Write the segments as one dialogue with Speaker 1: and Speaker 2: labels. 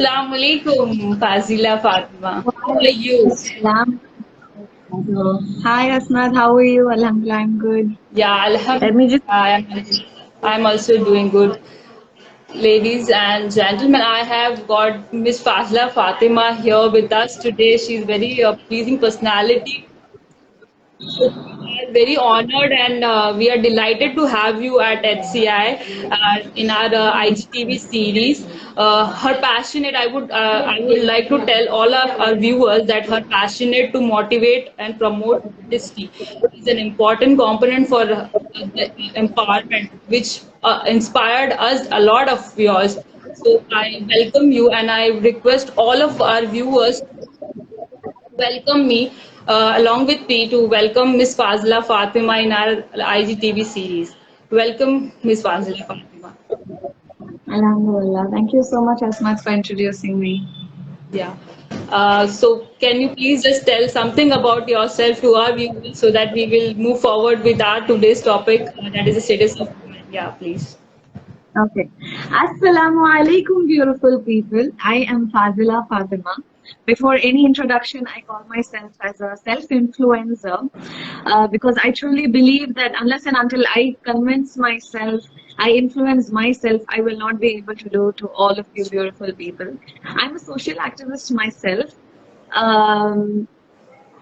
Speaker 1: Assalamu alaikum, Fazila Fatima. How are you?
Speaker 2: Walaikum Assalam. Hi Asmat, how are you? Alhamdulillah, I'm good.
Speaker 1: Yeah,
Speaker 2: Let me just
Speaker 1: I'm also doing good. Ladies and gentlemen, I have got Miss Fazila Fatima here with us today. She's very pleasing personality. So we are very honored and we are delighted to have you at HCI in our IGTV series. Her passionate, I would like to tell all of our viewers that her passionate to motivate and promote honesty is an important component for the empowerment, which inspired us a lot of yours. So I welcome you and I request all of our viewers welcome me, along with me, to welcome Miss Fazla Fatima in our IGTV series. Welcome, Miss Fazla Fatima.
Speaker 2: Alhamdulillah. Thank you so much, Asmat, for introducing me.
Speaker 1: Yeah. So, can you please just tell something about yourself to our viewers so that we will move forward with our today's topic, that is the status of women. Yeah, please.
Speaker 2: Okay. Assalamu alaikum, beautiful people. I am Fazila Fatima. Before any introduction, I call myself as a self-influencer because I truly believe that unless and until I convince myself, I influence myself, I will not be able to do to all of you beautiful people. I'm a social activist myself. Um,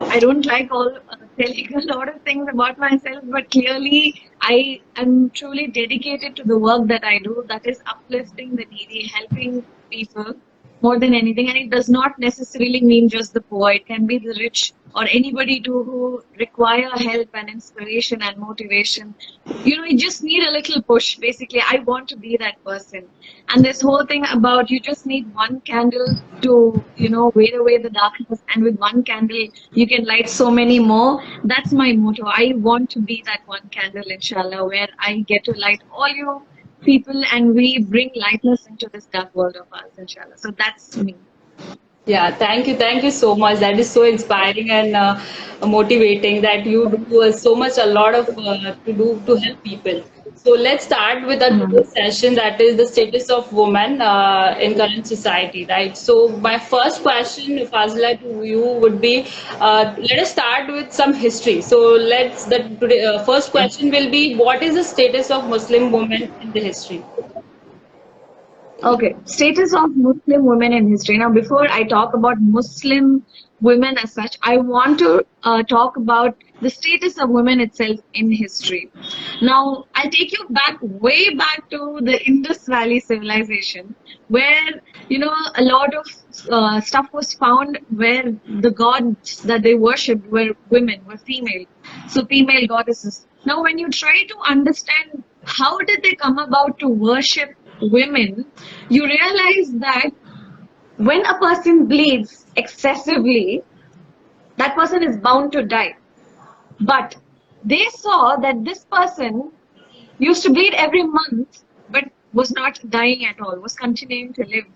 Speaker 2: I don't like all telling a lot of things about myself, but clearly I am truly dedicated to the work that I do, that is uplifting the needy, helping people more than anything. And it does not necessarily mean just the poor, it can be the rich or anybody too who require help and inspiration and motivation. You just need a little push. Basically, I want to be that person. And this whole thing about you just need one candle to, wait away the darkness, and with one candle, you can light so many more. That's my motto. I want to be that one candle, inshallah, where I get to light all you people and we bring lightness into this dark world of ours, inshallah. So that's me.
Speaker 1: Yeah, thank you so much. That is so inspiring and motivating that you do so much, a lot of to do to help people. So let's start with our
Speaker 2: Mhm.
Speaker 1: today's session, that is the status of women in current society, right? So my first question, Fazla, to you would be, let us start with some history. So the today, first
Speaker 2: Okay.
Speaker 1: question will be, what is the status of Muslim women in the history?
Speaker 2: Okay, status of Muslim women in history. Now, before I talk about Muslim women as such, I want to talk about the status of women itself in history. Now, I'll take you back, way back to the Indus Valley civilization, where, a lot of stuff was found where the gods that they worshipped were women, were female. So, female goddesses. Now, when you try to understand how did they come about to worship women, you realize that when a person bleeds excessively, that person is bound to die. But they saw that this person used to bleed every month, but was not dying at all, was continuing to live.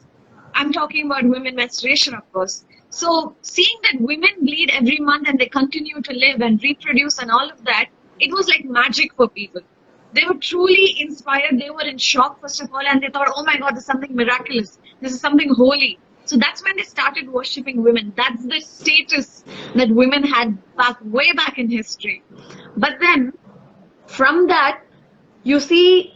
Speaker 2: I'm talking about women menstruation, of course. So, seeing that women bleed every month and they continue to live and reproduce and all of that, it was like magic for people. They were truly inspired. They were in shock, first of all, and they thought, oh my God, this is something miraculous. This is something holy. So that's when they started worshipping women. That's the status that women had way back in history. But then from that, you see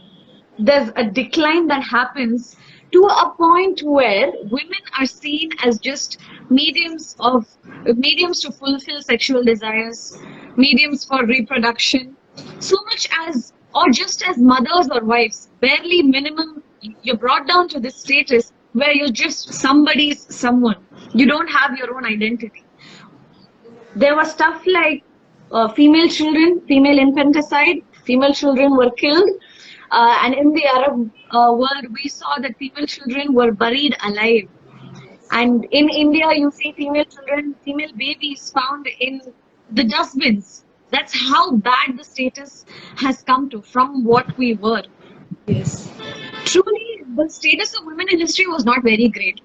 Speaker 2: there's a decline that happens to a point where women are seen as just mediums to fulfill sexual desires, mediums for reproduction, so much as, or just as mothers or wives, barely minimum. You're brought down to this status where you're just somebody's someone. You don't have your own identity. There was stuff like female children, female infanticide, female children were killed. And in the Arab world, we saw that female children were buried alive. And in India, you see female children, female babies found in the dustbins. That's how bad the status has come to from what we were.
Speaker 1: Yes.
Speaker 2: Truly, the status of women in history was not very great.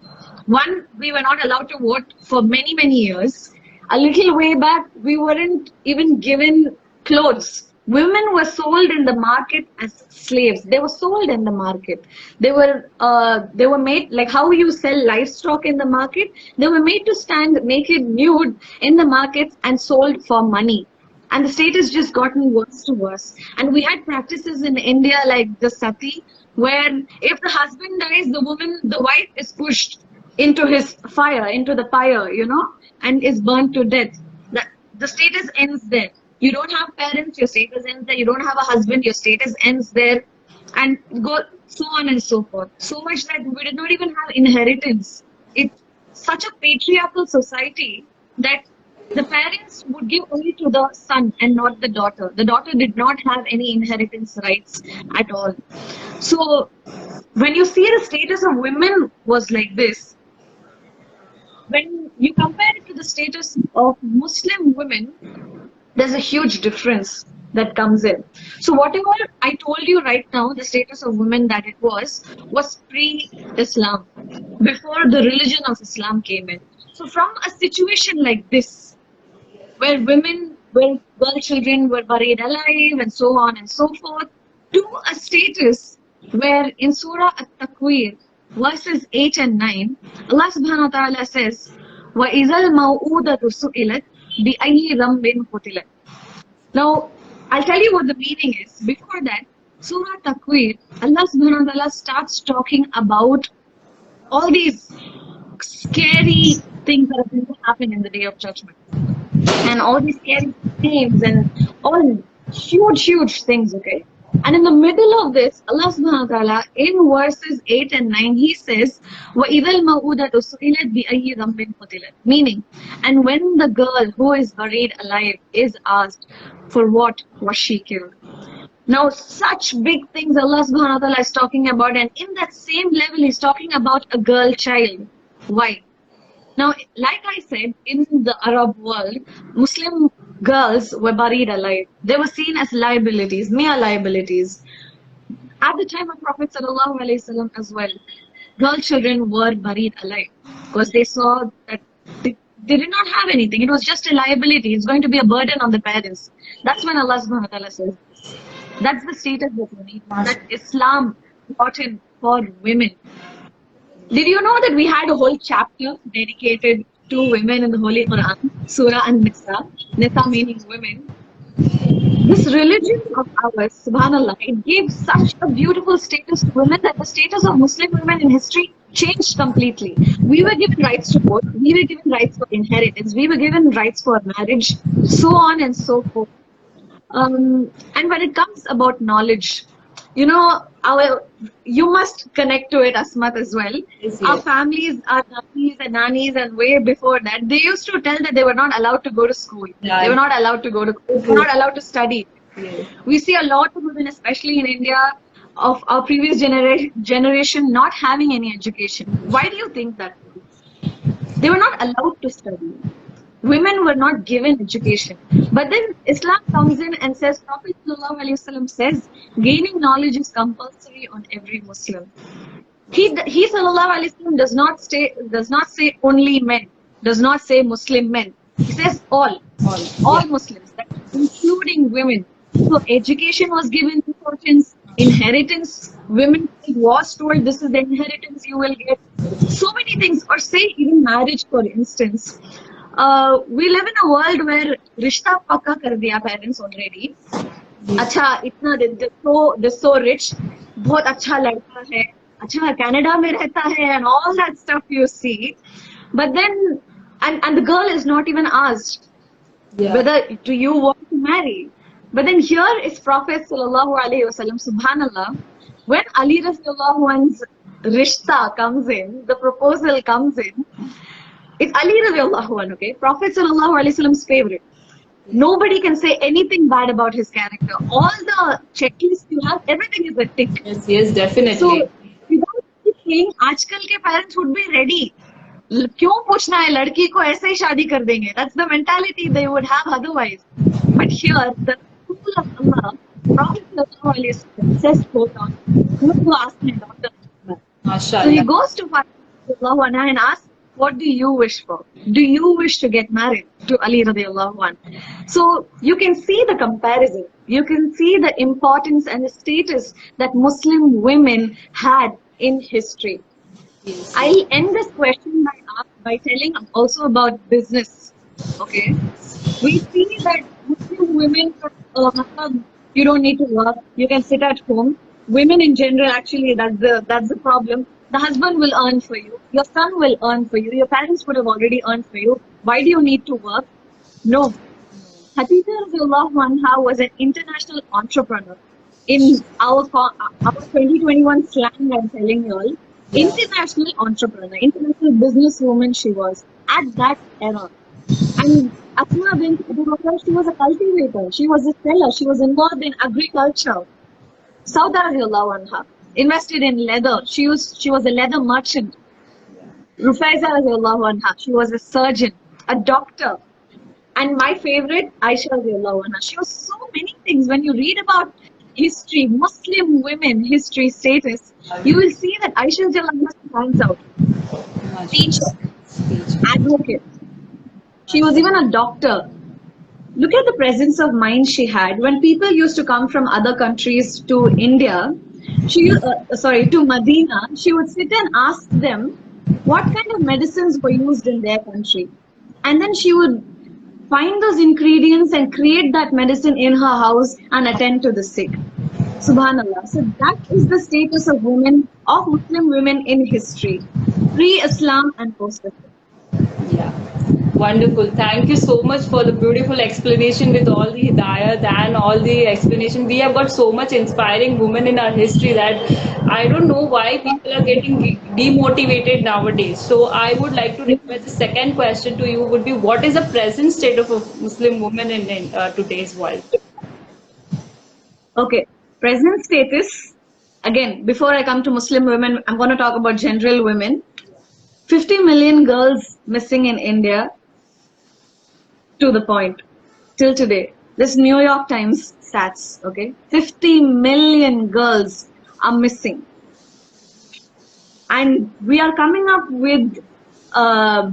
Speaker 2: One, we were not allowed to vote for many, many years. A little way back, we weren't even given clothes. Women were sold in the market as slaves. They were sold in the market. They were made like how you sell livestock in the market. They were made to stand naked, nude in the markets and sold for money. And the state has just gotten worse to worse. And we had practices in India like the sati, where if the husband dies, the wife is pushed into his fire, into the fire, and is burnt to death. The status ends there. You don't have parents, your status ends there. You don't have a husband, your status ends there, and go so on and so forth. So much that we did not even have inheritance. It's such a patriarchal society that the parents would give only to the son and not the daughter. The daughter did not have any inheritance rights at all. So when you see the status of women was like this, when you compare it to the status of Muslim women, there's a huge difference that comes in. So whatever I told you right now, the status of women that it was pre-Islam, before the religion of Islam came in. So from a situation like this, where girl children were buried alive and so on and so forth, to a status where in Surah At-Takwir, verses 8 and 9, Allah subhanahu wa ta'ala says, وَإِذَا الْمَوْءُودَةُ سُئِلَتْ بِأَيِّ ذَنْبٍ قُتِلَتْ. Now, I'll tell you what the meaning is. Before that, Surah Takwir, Allah subhanahu wa ta'ala starts talking about all these scary things that are going to happen in the day of judgment. And all these scary names and all huge things, okay? And in the middle of this, Allah subhanahu wa ta'ala, in verses 8 and 9, He says, وَإِذَا الْمَوْءُودَةُ سُئِلَتْ بِأَيِّ ذَنْبٍ قُتِلَتْ. Meaning, and when the girl who is buried alive is asked, for what was she killed? Now, such big things Allah subhanahu wa ta'ala is talking about, and in that same level, He's talking about a girl child. Why? Now, like I said, in the Arab world, Muslim girls were buried alive. They were seen as liabilities, mere liabilities. At the time of Prophet ﷺ as well, girl children were buried alive because they saw that they did not have anything. It was just a liability. It's going to be a burden on the parents. That's when Allah subhanahu wa ta'ala says this. That's the status that we need, that Islam brought in for women. Did you know that we had a whole chapter dedicated to women in the Holy Quran, Surah An-Nisa, Nisa meaning women? This religion of ours, subhanAllah, it gave such a beautiful status to women that the status of Muslim women in history changed completely. We were given rights to vote, we were given rights for inheritance, we were given rights for marriage, so on and so forth. And when it comes about knowledge, you must connect to it, Asmat, as well.
Speaker 1: Yes,
Speaker 2: Our
Speaker 1: yes.
Speaker 2: families, our nannies and nannies, and way before that, they used to tell that they were not allowed to go to school.
Speaker 1: Yeah.
Speaker 2: They were not allowed to they were not allowed to study.
Speaker 1: Yes.
Speaker 2: We see a lot of women, especially in India, of our previous generation not having any education. Why do you think that? They were not allowed to study. Women were not given education. But then Islam comes in and says, Prophet ﷺ says, gaining knowledge is compulsory on every Muslim. He ﷺ does not say only men, does not say Muslim men. He says all Muslims, including women. So education was given importance, inheritance, women was told this is the inheritance you will get. So many things, or say even marriage, for instance. We live in a world where rishta pakka kar diya parents already. अच्छा इतना they're so rich, बहुत अच्छा लड़का है, अच्छा Canada में रहता है, and all that stuff you see. But then, and the girl is not even asked whether do you want to marry. But then here is Prophet sallallahu alaihi wasallam, subhanallah, when Ali radiallahu anhu's rishta comes in, the proposal comes in, it's Ali radiallahu anhu, okay? Prophet sallallahu alaihi wasallam's favorite. Nobody can say anything bad about his character. All the checklists you have, everything is a tick.
Speaker 1: Yes, definitely.
Speaker 2: So, without thinking, आजकल के parents would be ready. क्यों पूछना है, लड़की को ऐसे ही शादी कर देंगे. That's the mentality they would have otherwise. But here, the rule of Allah, Prophet sallallahu alaihi wasallam says, quote on, who to ask my daughter. So he
Speaker 1: MashaAllah.
Speaker 2: goes to Fatima and asks, What do you wish for? Do you wish to get married to Ali radiallahu anh? So you can see the comparison. You can see the importance and the status that Muslim women had in history.
Speaker 1: Yes, yes,
Speaker 2: I'll end this question by telling also about business. Okay. We see that Muslim women, you don't need to work. You can sit at home. Women in general, actually, that's the problem. The husband will earn for you. Your son will earn for you. Your parents would have already earned for you. Why do you need to work? No. Khadija Radiallahu anha was an international entrepreneur. In our 2021 slang, I'm telling you all,
Speaker 1: yeah,
Speaker 2: international entrepreneur, international businesswoman she was at that era. And Asma bint Abu Bakr, she was a cultivator, she was a seller, she was involved in agriculture. Sauda radiallahu anha invested in leather. She was a leather merchant. Rufaiza radiallahu anha, she was a surgeon, a doctor. And my favorite, Aisha radiallahu anha. She was so many things. When you read about history, Muslim women history status, you will see that Aisha radiallahu anha stands out. Teacher,
Speaker 1: mashallah. Speech.
Speaker 2: advocate. She was even a doctor. Look at the presence of mind she had. When people used to come from other countries to India, to Medina, she would sit and ask them what kind of medicines were used in their country. And then she would find those ingredients and create that medicine in her house and attend to the sick. Subhanallah. So that is the status of women, of Muslim women in history, pre-Islam and post-Islam.
Speaker 1: Yeah, wonderful. Thank you so much for the beautiful explanation with all the hidayat and all the explanation. We have got so much inspiring women in our history that I don't know why people are getting demotivated nowadays. So I would like to request the second question to you would be what is the present state of a Muslim woman in today's world?
Speaker 2: Okay, present status. Again, before I come to Muslim women, I'm going to talk about general women. 50 million girls missing in India, to the point, till today. This New York Times stats, okay? 50 million girls are missing. And we are coming up with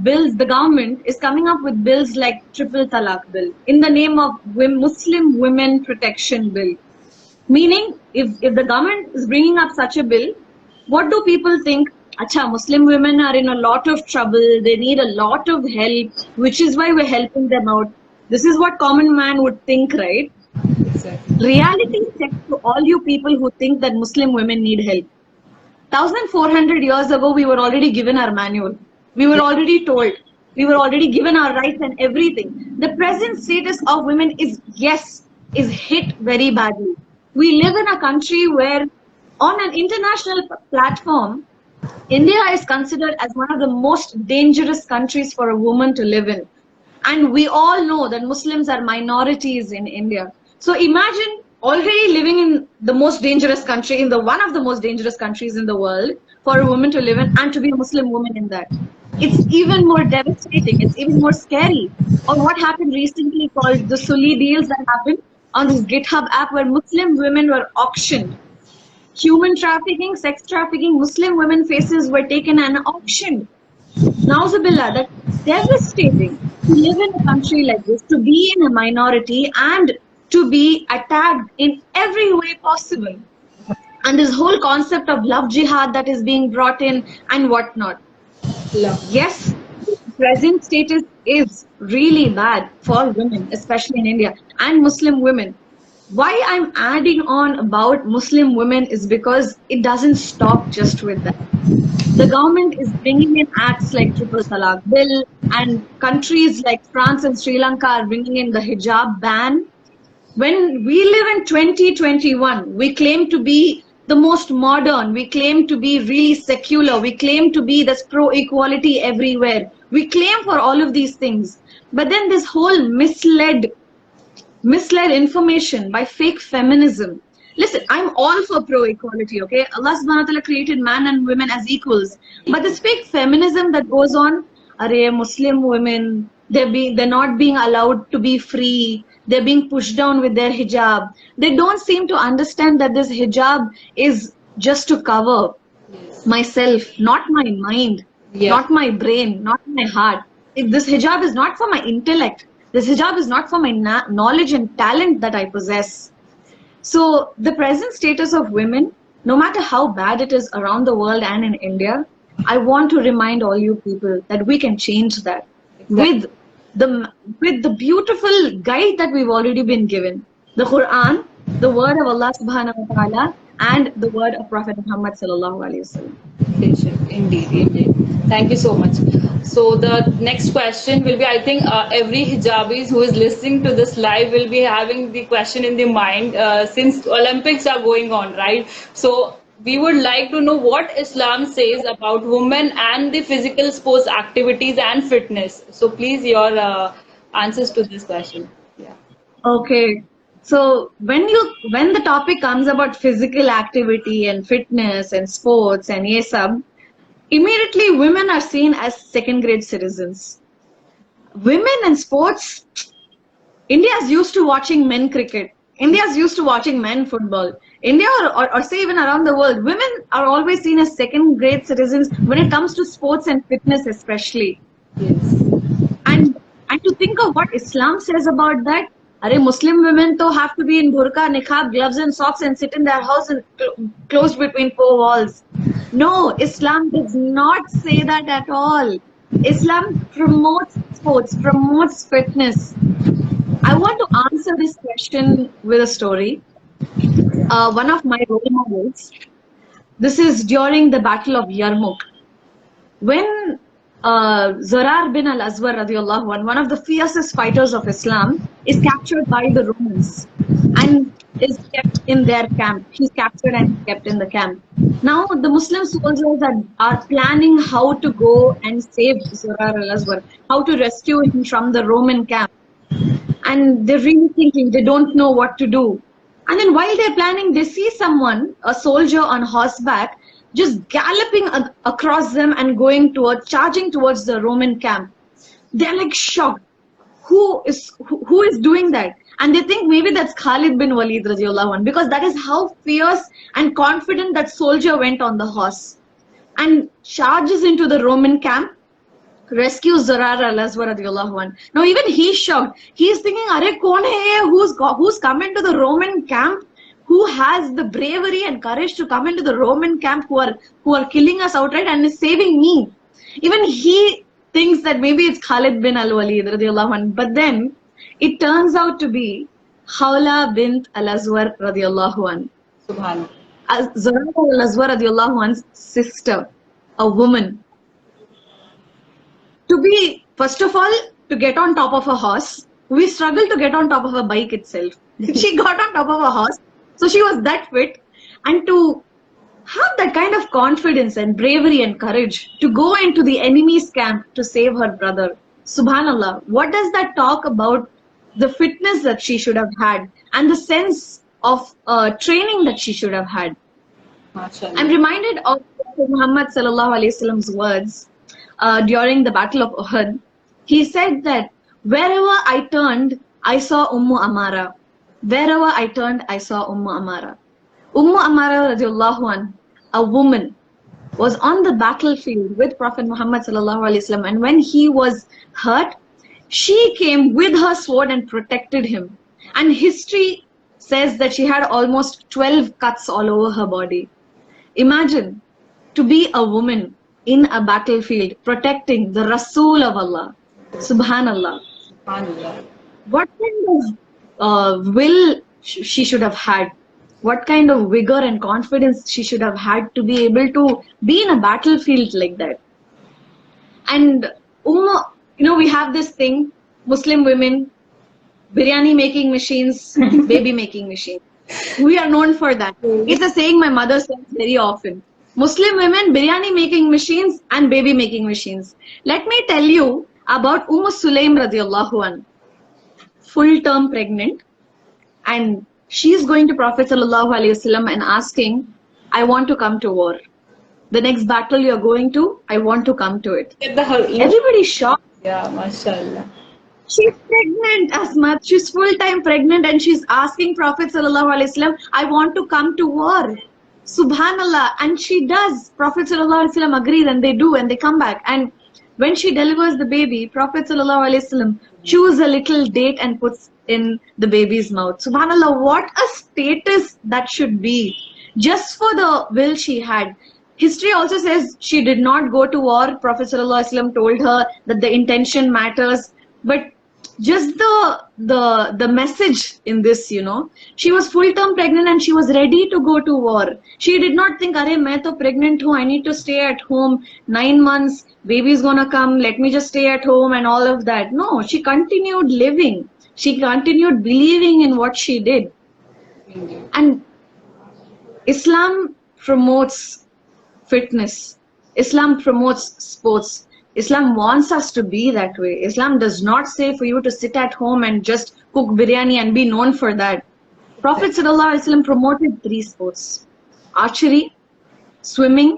Speaker 2: bills, the government is coming up with bills like Triple Talaq Bill in the name of Muslim Women Protection Bill. Meaning, if the government is bringing up such a bill, what do people think? Acha, Muslim women are in a lot of trouble, they need a lot of help, which is why we're helping them out. This is what common man would think, right?
Speaker 1: Exactly.
Speaker 2: Reality check to all you people who think that Muslim women need help. 1400 years ago, we were already given our manual. We were already told. We were already given our rights and everything. The present status of women is hit very badly. We live in a country where, on an international platform, India is considered as one of the most dangerous countries for a woman to live in. And we all know that Muslims are minorities in India. So imagine already living in the most dangerous country, in the one of the most dangerous countries in the world, for a woman to live in and to be a Muslim woman in that. It's even more devastating. It's even more scary. Or what happened recently called the Sully deals that happened on this GitHub app where Muslim women were auctioned. Human trafficking, sex trafficking, Muslim women faces were taken and auctioned. Nauzubillah, that's devastating to live in a country like this, to be in a minority and to be attacked in every way possible. And this whole concept of love jihad that is being brought in and whatnot.
Speaker 1: Love.
Speaker 2: Yes, present status is really bad for women, especially in India, and Muslim women. Why I'm adding on about Muslim women is because it doesn't stop just with that. The government is bringing in acts like Triple Talaq Bill, and countries like France and Sri Lanka are bringing in the hijab ban. When we live in 2021, we claim to be the most modern, we claim to be really secular, we claim to be this pro-equality everywhere. We claim for all of these things. But then this whole misled information by fake feminism. Listen, I'm all for pro-equality, okay? Allah subhanahu wa ta'ala created man and women as equals. But this fake feminism that goes on, Muslim women, they're not being allowed to be free. They're being pushed down with their hijab. They don't seem to understand that this hijab is just to cover myself, not my mind.
Speaker 1: Yeah.
Speaker 2: not my brain, not my heart. If this hijab is not for my intellect, this hijab is not for my knowledge and talent that I possess. So, the present status of women, no matter how bad it is around the world and in India, I want to remind all you people that we can change that
Speaker 1: Exactly.
Speaker 2: with the with the beautiful guide that we've already been given. The Quran, the word of Allah subhanahu wa ta'ala, and the word of Prophet Muhammad sallallahu alaihi wasallam.
Speaker 1: Kinship. Indeed, indeed. Thank you so much. So the next question will be, I think every hijabis who is listening to this live will be having the question in the mind since Olympics are going on, right? So we would like to know what Islam says about women and the physical sports activities and fitness. So please, your answers to this question. Yeah.
Speaker 2: Okay. So when the topic comes about physical activity and fitness and sports and yes, immediately women are seen as second grade citizens. Women in sports, India's used to watching men cricket. India's used to watching men football. India or say even around the world, women are always seen as second grade citizens when it comes to sports and fitness especially.
Speaker 1: Yes.
Speaker 2: And and to think of what Islam says about that, are Muslim women to have to be in burqa, niqab, gloves and socks and sit in their house and closed between four walls. No, Islam does not say that at all. Islam promotes sports, promotes fitness. I want to answer this question with a story. One of my role models, this is during the Battle of Yarmouk. When Zurar bin al-Azwar radiallahu anh, one of the fiercest fighters of Islam, is captured by the Romans and is kept in their camp. He's captured and kept in the camp. Now the Muslim soldiers are planning how to go and save Zurar al-Azwar, how to rescue him from the Roman camp. And they're really thinking, they don't know what to do. And then while they're planning, they see someone, a soldier on horseback, just galloping across them and charging towards the Roman camp. They're like shocked. Who is doing that? And they think maybe that's Khalid bin Walid radiallahu anh, because that is how fierce and confident that soldier went on the horse and charges into the Roman camp, rescues Zurar al-Azwar radiallahu anh. Now even he's shocked. He's thinking, "Arey, kaun hai ye? Who's come into the Roman camp? Who has the bravery and courage to come into the Roman camp? Who are killing us outright and is saving me?" Even he thinks that maybe it's Khalid bin al-Walid radiallahu anh. But then it turns out to be Khawla bint al-Azwar radiallahu anh.
Speaker 1: Subhanallah.
Speaker 2: Zurar al-Azwar radiallahu anh's sister, a woman. To be, first of all, to get on top of a horse, we struggle to get on top of a bike itself. She got on top of a horse, so she was that fit. And to have that kind of confidence and bravery and courage to go into the enemy's camp to save her brother. Subhanallah, what does that talk about the fitness that she should have had and the sense of training that she should have had?
Speaker 1: MashaAllah.
Speaker 2: I'm reminded of Muhammad sallallahu alaihi wasallam's words during the Battle of Uhud. He said that wherever I turned, I saw Ummu Amara. Wherever I turned, I saw Ummu Amara. Ummu Amara radiallahu anh, a woman, was on the battlefield with Prophet Muhammad sallallahu alaihi wasallam, and when he was hurt, she came with her sword and protected him. And history says that she had almost 12 cuts all over her body. Imagine to be a woman in a battlefield protecting the Rasul of Allah. Subhanallah.
Speaker 1: Subhanallah.
Speaker 2: What kind of will she should have had? What kind of vigor and confidence she should have had to be able to be in a battlefield like that? And we have this thing, Muslim women, biryani making machines, baby making machines. We are known for that. It's a saying my mother says very often. Muslim women, biryani making machines and baby making machines. Let me tell you about Sulaim radiallahu anh. Full term pregnant, and she's going to Prophet sallallahu alaihi wasallam and asking, "I want to come to war. The next battle you're going to, I want to come to it." Everybody's shocked.
Speaker 1: Yeah, mashallah.
Speaker 2: She's pregnant as much. She's full-time pregnant and she's asking Prophet sallallahu alaihi wasallam, "I want to come to war." Subhanallah. And she does. Prophet sallallahu alaihi wasallam agrees, and they do, and they come back. And when she delivers the baby, Prophet sallallahu alaihi wasallam chews a little date and puts in the baby's mouth. Subhanallah, what a status that should be, just for the will she had. History also says she did not go to war. Prophet sallallahu alaihi wasallam told her that the intention matters, but just the message in this, she was full term pregnant and she was ready to go to war. She did not think, "Arey, main to pregnant hu, I need to stay at home 9 months, baby is gonna come, let me just stay at home," and all of that. No, she continued living, she continued believing in what she did. And Islam promotes fitness. Islam promotes sports. Islam wants us to be that way. Islam does not say for you to sit at home and just cook biryani and be known for that. Prophet ﷺ promoted 3 sports: archery, swimming,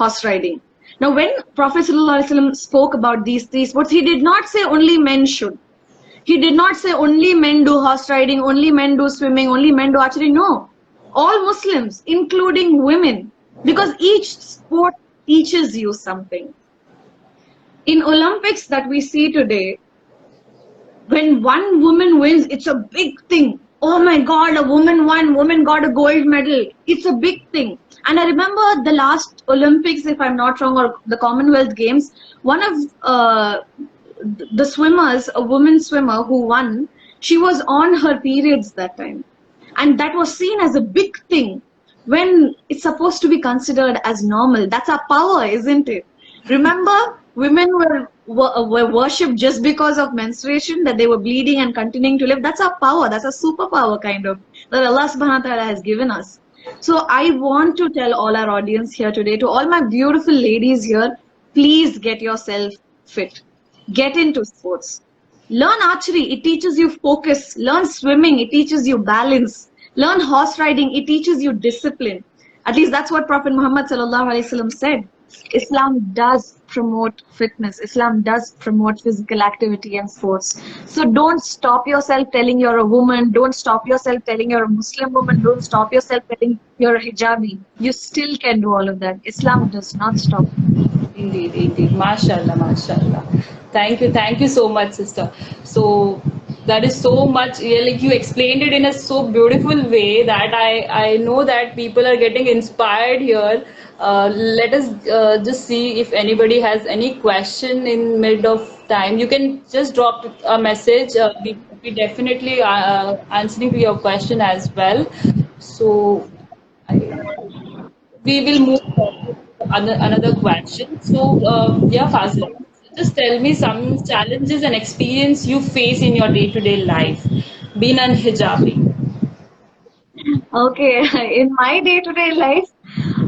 Speaker 2: horse riding. Now, when Prophet ﷺ spoke about these 3 sports, he did not say only men should. He did not say only men do horse riding, only men do swimming, only men do archery. No. All Muslims, including women, because each sport teaches you something. In Olympics that we see today, when one woman wins, it's a big thing. Oh my God, a woman won, woman got a gold medal. It's a big thing. And I remember the last Olympics, if I'm not wrong, or the Commonwealth Games, one of the swimmers, a woman swimmer who won, she was on her periods that time. And that was seen as a big thing when it's supposed to be considered as normal. That's our power, isn't it? Remember, women were worshipped just because of menstruation, that they were bleeding and continuing to live. That's our power. That's a superpower kind of that Allah subhanahu wa ta'ala has given us. So I want to tell all our audience here today, to all my beautiful ladies here, please get yourself fit. Get into sports. Learn archery, it teaches you focus. Learn swimming, it teaches you balance. Learn horse riding, it teaches you discipline. At least that's what Prophet Muhammad sallallahu alaihi wasallam said. Islam does promote fitness. Islam does promote physical activity and sports. So don't stop yourself telling you're a woman. Don't stop yourself telling you're a Muslim woman. Don't stop yourself telling you're a hijabi. You still can do all of that. Islam does not stop.
Speaker 1: Indeed, indeed. MashaAllah, MashaAllah. Thank you so much, sister. So that is so much, yeah, like you explained it in a so beautiful way that I know that people are getting inspired here. Let us just see if anybody has any question in mid of time. You can just drop a message. We definitely answering to your question as well. So I, we will move on to another question. So, yeah, Fazil, just tell me some challenges and experience you face in your day-to-day life, being an hijabi.
Speaker 2: Okay, in my day-to-day life,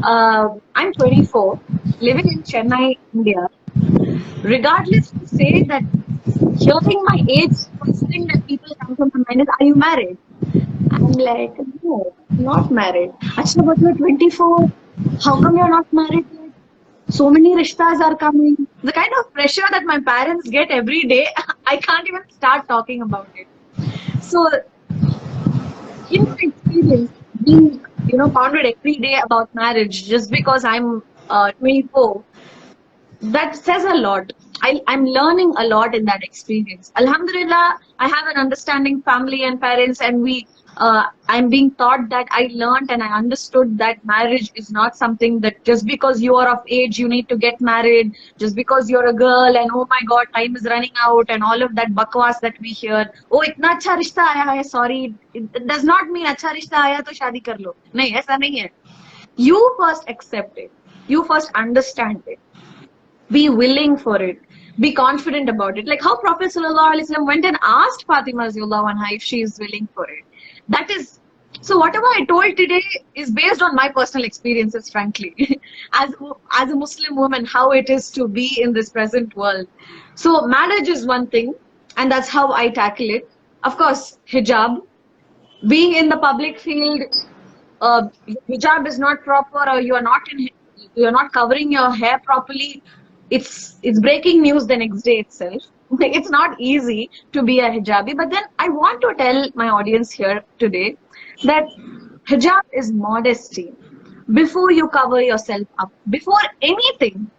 Speaker 2: I'm 24, living in Chennai, India. Regardless to say that, hearing my age, first thing that people come to my mind is, "Are you married?" I'm like, "No, not married." Achha, but you're 24. How come you're not married yet? So many rishtas are coming. The kind of pressure that my parents get every day, I can't even start talking about it. So, in my experience, being pounded every day about marriage just because I'm 24, that says a lot. I'm learning a lot in that experience. Alhamdulillah, I have an understanding family and parents, and I'm being taught that. I learned and I understood that marriage is not something that just because you are of age you need to get married, just because you're a girl and oh my God, time is running out and all of that bakwas that we hear. Oh, itna acha rishta aaya hai, sorry. It does not mean acha rishta aaya to shadi kar lo. Nahi, aisa nahi hai. You first accept it. You first understand it. Be willing for it. Be confident about it. Like how Prophet ﷺ went and asked Fatima radhiyallahu anha if she is willing for it. That is, so whatever I told today is based on my personal experiences, frankly, as a Muslim woman, how it is to be in this present world. So marriage is one thing, and that's how I tackle it. Of course, hijab, being in the public field, hijab is not proper, or you're not covering your hair properly. It's breaking news the next day itself. It's not easy to be a hijabi, but then I want to tell my audience here today that hijab is modesty. before you cover yourself up, before anything,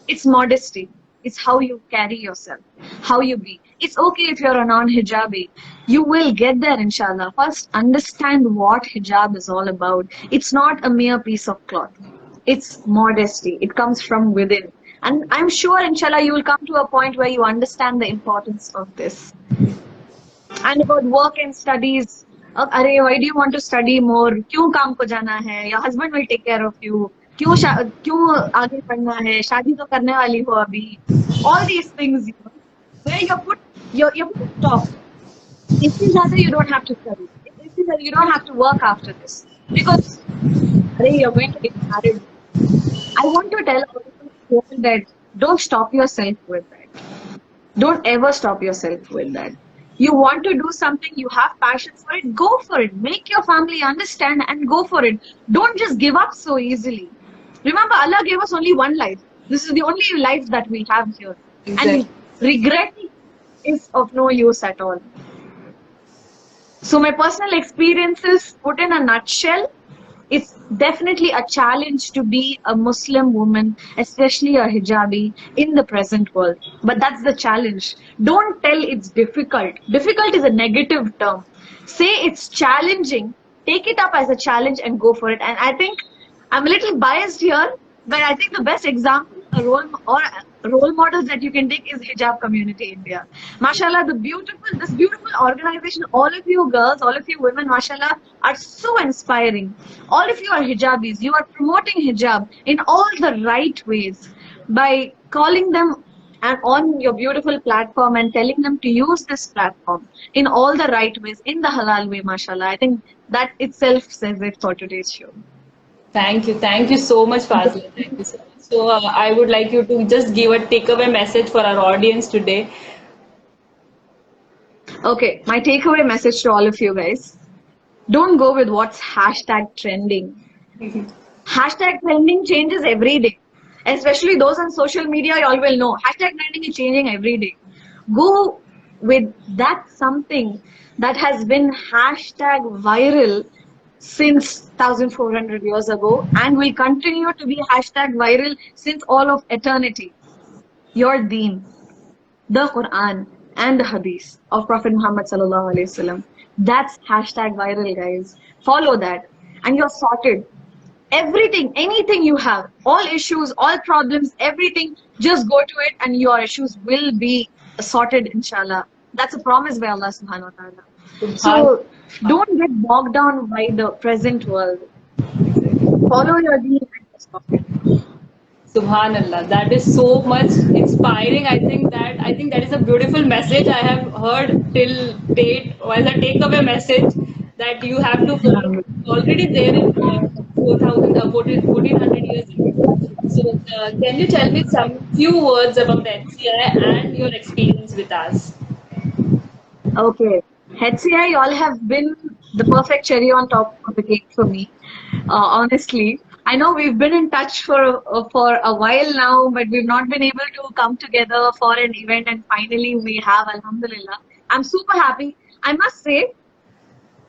Speaker 2: it's modesty. It's how you carry yourself, how you be. It's okay if you're a non-hijabi. You will get there, inshallah. First, understand what hijab is all about. It's not a mere piece of cloth. It's modesty. It comes from within. And I'm sure, inshallah, you will come to a point where you understand the importance of this. And about work and studies. अरे why do you want to study more? क्यों काम को जाना है? Your husband will take care of you. क्यों आगे पढ़ना है? शादी तो करने वाली हो अभी. All these things, you know, where you put a stop. इससे ज़्यादा you don't have to study. इससे ज़्यादा you don't have to work after this because अरे you're going to get married. I want to tell people that don't stop yourself with that. Don't ever stop yourself with that. You want to do something, you have passion for it, go for it. Make your family understand and go for it. Don't just give up so easily. Remember, Allah gave us only one life. This is the only life that we have here.
Speaker 1: Exactly.
Speaker 2: And regretting is of no use at all. So my personal experiences put in a nutshell, it's definitely a challenge to be a Muslim woman, especially a hijabi, in the present world. But that's the challenge. Don't tell it's difficult. Difficult is a negative term. Say it's challenging, take it up as a challenge and go for it. And I think I'm a little biased here, but I think the best example, a role models that you can take is Hijab Community India. Mashallah, this beautiful organization, all of you girls, all of you women, mashallah, are so inspiring. All of you are hijabis. You are promoting hijab in all the right ways by calling them and on your beautiful platform and telling them to use this platform in all the right ways, in the halal way, mashallah. I think that itself says it for today's show.
Speaker 1: Thank you so much, Fazla. Thank you so much. So I would like you to just give a takeaway message for our audience today.
Speaker 2: Okay, my takeaway message to all of you guys. Don't go with what's hashtag trending. Hashtag trending changes every day. Especially those on social media, you all will know. Hashtag trending is changing every day. Go with that something that has been hashtag viral since 1400 years ago and will continue to be hashtag viral since all of eternity. Your deen, the Quran and the Hadith of Prophet Muhammad sallallahu alaihi wasallam. That's hashtag viral, guys. Follow that and you're sorted. Everything, anything you have, all issues, all problems, everything, just go to it and your issues will be sorted, inshallah. That's a promise by Allah subhanahu wa ta'ala. So don't get bogged down by the present world. Follow your deen and just stop it.
Speaker 1: Subhanallah, that is so much inspiring. I think that is a beautiful message I have heard till date as a takeaway message that you have to follow. It's already there in 1400 years ago. So can you tell me some few words about the HCI and your experience with us?
Speaker 2: Okay, HCI, y'all have been the perfect cherry on top of the cake for me. Honestly, I know we've been in touch for a while now, but we've not been able to come together for an event, and finally we have, alhamdulillah. I'm super happy. I must say,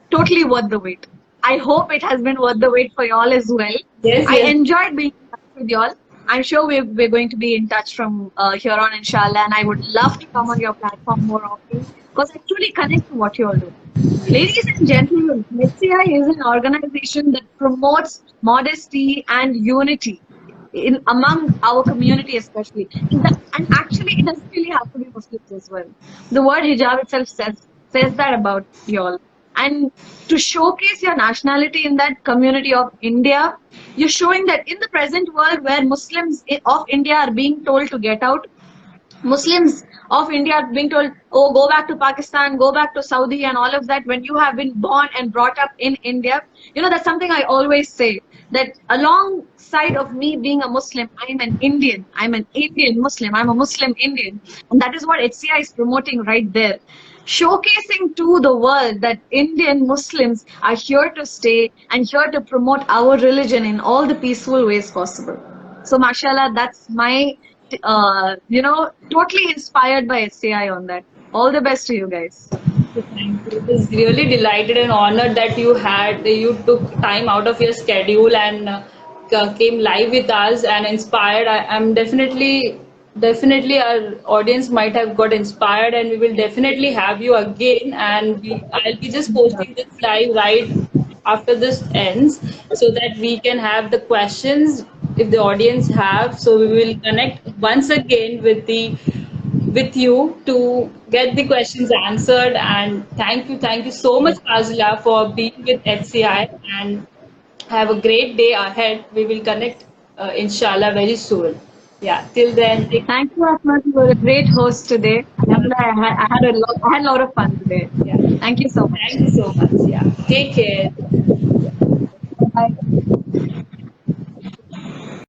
Speaker 2: totally worth the wait. I hope it has been worth the wait for y'all as well.
Speaker 1: Yes,
Speaker 2: I
Speaker 1: yes.
Speaker 2: enjoyed being in touch with y'all. I'm sure we're going to be in touch from here on, inshallah, and I would love to come on your platform more often because I truly connect to what you all do. Ladies and gentlemen, HCI is an organization that promotes modesty and unity among our community, especially. And actually, it doesn't really have to be Muslims as well. The word hijab itself says that about y'all. And to showcase your nationality in that community of India, you're showing that in the present world where Muslims of India are being told to get out, Muslims of India are being told, oh, go back to Pakistan, go back to Saudi and all of that, when you have been born and brought up in India. You know, that's something I always say, that alongside of me being a Muslim, I'm an Indian. I'm an Indian Muslim. I'm a Muslim Indian. And that is what HCI is promoting right there. Showcasing to the world that Indian Muslims are here to stay and here to promote our religion in all the peaceful ways possible. So, mashallah, that's my, totally inspired by SCI on that. All the best to you guys.
Speaker 1: Thank you. It was really delighted and honored that you took time out of your schedule and came live with us and inspired. I'm definitely our audience might have got inspired, and we will definitely have you again. And I'll be just posting this live right after this ends, so that we can have the questions if the audience have. So we will connect once again with you to get the questions answered. And thank you so much, Fazila, for being with HCI, and have a great day ahead. We will connect, inshallah, very soon. Yeah, till then, take
Speaker 2: Thank you, Asma. You were a great host today. Alhamdulillah, I had a lot of fun today.
Speaker 1: yeah.
Speaker 2: Thank you so much.
Speaker 1: Thank you so much. Yeah, take care.